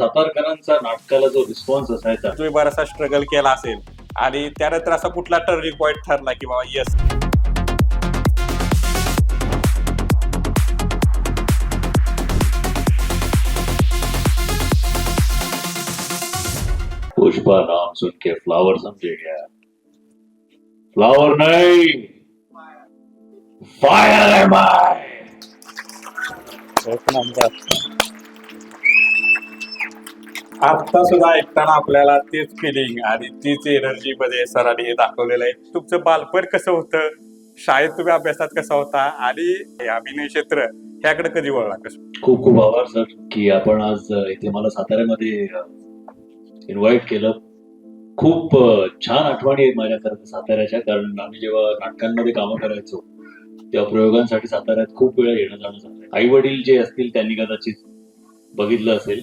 सातारकरांचा नाटकाला जो रिस्पॉन्स असायचा, तुम्ही बराचसा स्ट्रगल केला असेल आणि त्यानंतर असा कुठला टर्निंग पॉईंट ठरला की बाबा येस पुष्पा नाम सुन के फ्लावर समझे क्या? फ्लावर नहीं, फायर है मैं. एक नंबर. आता सुद्धा ऐकताना आपल्याला तेच फिलिंग आणि तीच एनर्जी मध्ये सरांनी हे दाखवलेलं आहे. तुमचं बालपण कसं होतं, शाळेत तुम्ही अभ्यासात कसा होता आणि हे अभिनय क्षेत्र ह्याकडे कधी वळला कसं? खूप खूप आभार सर की आपण आज इथे मला साताऱ्यामध्ये इन्व्हाइट केलं. खूप छान आठवणी आहेत माझ्या खरं तर साताऱ्याच्या, कारण आम्ही जेव्हा नाटकांमध्ये कामं करायचो तेव्हा प्रयोगांसाठी साताऱ्यात खूप वेळा येणं जाणं झालं. आई वडील जे असतील त्यांनी कदाचित बघितलं असेल.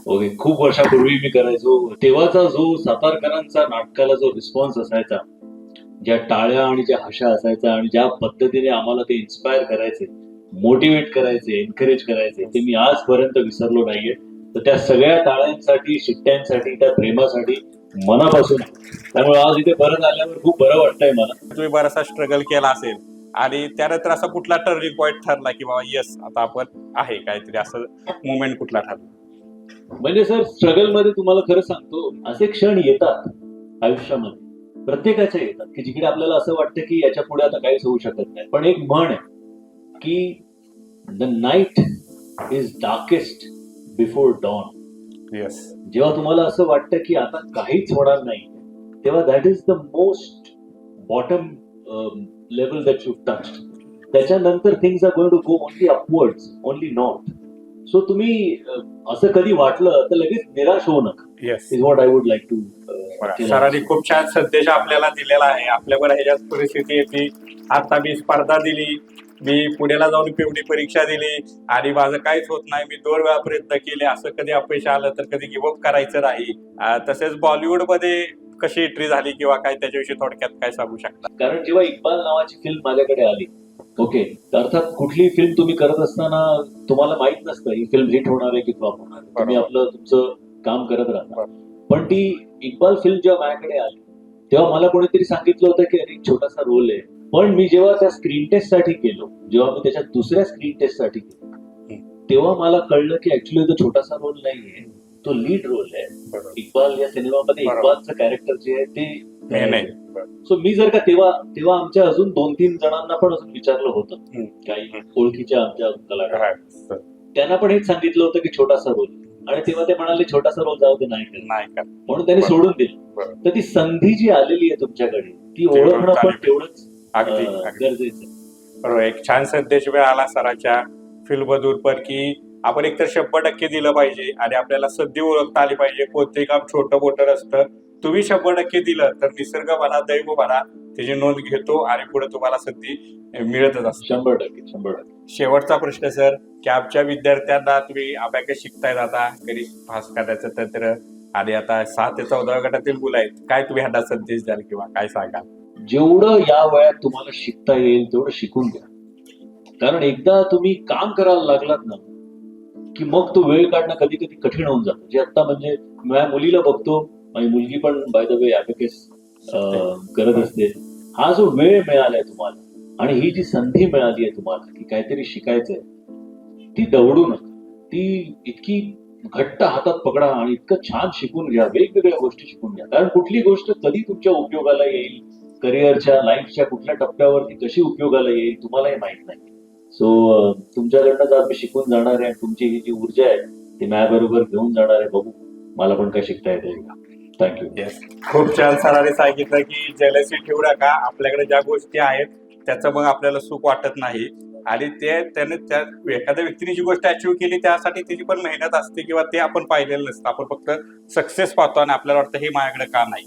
ओके, खूप वर्षापूर्वी मी करायचो तेव्हाचा जो सातारकरांचा नाटकाला जो रिस्पॉन्स असायचा, ज्या टाळ्या आणि ज्या हशा असायचा आणि ज्या पद्धतीने आम्हाला ते इन्स्पायर करायचे, मोटिवेट करायचे, एनकरेज करायचे, ते मी आजपर्यंत विसरलो नाहीये. तर त्या सगळ्या टाळ्यांसाठी, शिट्ट्यांसाठी, त्या प्रेमासाठी मनापासून. त्यामुळे आज इथे परत आल्यावर खूप बरं वाटतंय मला. तुम्ही बराचसा स्ट्रगल केला असेल आणि त्यानंतर असा कुठला टर्निंग पॉईंट ठरला की बाबा येस आता आपण आहे काहीतरी असं मुवमेंट कुठला ठरला? म्हणजे सर, स्ट्रगल मध्ये तुम्हाला खरं सांगतो, असे क्षण येतात आयुष्यामध्ये, प्रत्येकाच्या येतात की जिकडे आपल्याला असं वाटतं की याच्या पुढे आता काहीच होऊ शकत नाही. पण एक म्हण आहे की the night is darkest before don. Yes. जेव्हा तुम्हाला असं वाटतं की आता काहीच होणार नाही, तेव्हा that is the most bottom level that you touch. त्याच्यानंतर things are going to go only upwards, only north. So तुम्ही असं कधी वाटलं तर लगेच निराश होऊ नका. Yes. Is what I would like to. सरांनी खूप छान संदेश आपल्याला दिलेला आहे. आपल्याकडे ह्याच्यात परिस्थिती येते, आता मी स्पर्धा दिली, मी पुण्याला जाऊन पिवडी परीक्षा दिली आणि माझं काहीच होत नाही, मी 2 वेळा प्रयत्न केले, असं कधी अपयश आलं तर कधी गिव्हअप करायचं नाही. तसेच बॉलिवूडमध्ये कशी एंट्री झाली किंवा काय त्याच्याविषयी थोडक्यात काय सांगू शकता? कारण जेव्हा इक्बाल नावाची फिल्म माझ्याकडे आली, ओके, तर अर्थात कुठली फिल्म तुम्ही करत असताना तुम्हाला माहित नसतं ही फिल्म हिट होणार आहे की फ्लॉप होणार आहे. तुम्ही आपलं तुमचं काम करत राहता. पण ती इक्बाल फिल्म जेव्हा माझ्याकडे आली तेव्हा मला कोणीतरी सांगितलं होतं की अरे छोटासा रोल आहे. पण मी जेव्हा त्या स्क्रीन टेस्ट साठी गेलो, जेव्हा मी त्याच्या दुसऱ्या स्क्रीन टेस्ट साठी गेलो, तेव्हा मला कळलं की ऍक्च्युली तो छोटासा रोल नाहीये, तो लीड रोल आहे. इक्बाल या सिनेमामध्ये इक्बालचं कॅरेक्टर जे आहे ते. सो मी जर का तेव्हा आमच्या अजून 2-3 जणांना पण अजून विचारलं होतं, काही ओळखीच्या आमच्या कलाकार, त्यांना पण हेच सांगितलं होतं की छोटासा रोल. आणि तेव्हा ते म्हणाले छोटासा रोल जाऊ दे, नाही कर, म्हणून त्यांनी सोडून दिलं. तर ती संधी जी आलेली आहे तुमच्याकडे ती ओळखणं पण तेवढंच गरजेचं. बरोबर. एक छान संदेश मिळाला सरांच्या फिल्म मधून पण की आपण एकतर 100% दिलं पाहिजे आणि आपल्याला संधी ओळखता आली पाहिजे. कोणतेही काम छोटं मोठं नसतं. तुम्ही 100% दिलं तर निसर्ग म्हणा, दैव म्हणा त्याची नोंद घेतो आणि पुढे तुम्हाला संधी मिळतच असते. 100%. शेवटचा प्रश्न सर, की आमच्या विद्यार्थ्यांना तुम्ही अबॅकस शिकतायत, आता घरी पास करण्याचं तंत्र आणि आता 6 ते 14 गटातील मुलं आहेत, काय तुम्ही ह्यांना संदेश द्याल किंवा काय सांगाल? जेवढं या वयात तुम्हाला शिकता येईल तेवढं शिकून घ्या. कारण एकदा तुम्ही काम करायला लागलात ना की मग तो वेळ काढणं कधी कधी कठीण होऊन जातं. जे आता म्हणजे माझ्या मुलीला बघतो, माझी मुलगी पण बाय द वे अबॅकस करत असते. हा जो वेळ मिळालाय तुम्हाला आणि ही जी संधी मिळाली आहे तुम्हाला की काहीतरी शिकायचंय, ती दवडू नका. ती इतकी घट्ट हातात पकडा आणि इतकं छान शिकून घ्या, वेगवेगळ्या गोष्टी शिकून घ्या. कारण कुठली गोष्ट कधी तुमच्या उपयोगाला येईल, करिअरच्या लाईफच्या कुठल्या टप्प्यावरती कशी उपयोगाला येईल तुम्हालाही माहित नाही. सो तुमच्याकडनं जर मी शिकून जाणार आहे, तुमची ही जी ऊर्जा आहे ती माझ्याबरोबर घेऊन जाणार आहे. बघू मला पण काय शिकता येते. थँक्यू. खूप छान सरांनी सांगितलं की जेलसी ठेवू नका, आपल्याकडे ज्या गोष्टी आहेत त्याचं मग आपल्याला सुख वाटत नाही आणि ते त्याने त्या एखाद्या व्यक्तीने जी गोष्ट अचीव्ह केली त्यासाठी त्याची पण मेहनत असते किंवा ते आपण पाहिलेलं नसतं. आपण फक्त सक्सेस पाहतो आणि आपल्याला वाटतं हे माझ्याकडे का नाही.